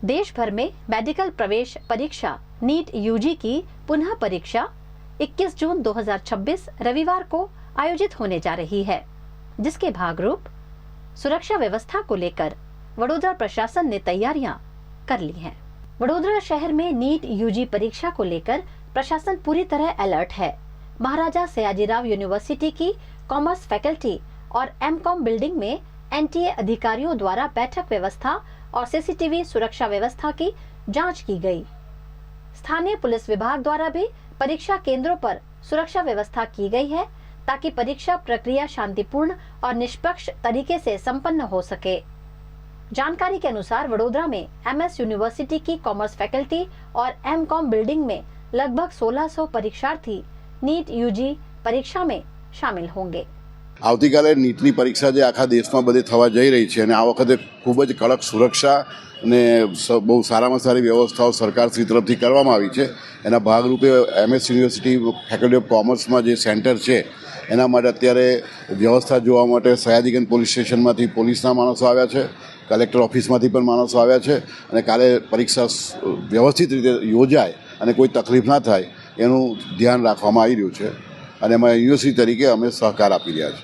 देश भर में मेडिकल प्रवेश परीक्षा नीट यूजी की पुनः परीक्षा 21 जून 2026 रविवार को आयोजित होने जा रही है, जिसके भागरूप सुरक्षा व्यवस्था को लेकर वडोदरा प्रशासन ने तैयारियां कर ली हैं। वडोदरा शहर में नीट यूजी परीक्षा को लेकर प्रशासन पूरी तरह अलर्ट है। महाराजा सयाजीराव यूनिवर्सिटी की कॉमर्स फैकल्टी और एमकॉम बिल्डिंग में एनटीए अधिकारियों द्वारा बैठक व्यवस्था और सीसीटीवी सुरक्षा व्यवस्था की जांच की गई। स्थानीय पुलिस विभाग द्वारा भी परीक्षा केंद्रों पर सुरक्षा व्यवस्था की गई है ताकि परीक्षा प्रक्रिया शांतिपूर्ण और निष्पक्ष तरीके से संपन्न हो सके। जानकारी के अनुसार वडोदरा में एमएस यूनिवर्सिटी की कॉमर्स फैकल्टी और एमकॉम बिल्डिंग में लगभग 1600 परीक्षार्थी नीट यूजी परीक्षा में शामिल होंगे। આવતીકાલે નીટની પરીક્ષા જે આખા દેશમાં બધે થવા જઈ રહી છે અને આ વખતે ખૂબ જ કડક સુરક્ષા અને બહુ સારામાં સારી વ્યવસ્થાઓ સરકારશ્રી તરફથી કરવામાં આવી છે। એના ભાગરૂપે એમએસ યુનિવર્સિટી ફેકલ્ટી ઓફ કોમર્સમાં જે સેન્ટર છે એના માટે અત્યારે વ્યવસ્થા જોવા માટે સયાજીગંજ પોલીસ સ્ટેશનમાંથી પોલીસના માણસો આવ્યા છે, કલેક્ટર ઓફિસમાંથી પણ માણસો આવ્યા છે અને કાલે પરીક્ષા વ્યવસ્થિત રીતે યોજાય અને કોઈ તકલીફ ના થાય એનું ધ્યાન રાખવામાં આવી રહ્યું છે અને એમાં યુનિવર્સિટી તરીકે અમે સહકાર આપી રહ્યા છીએ।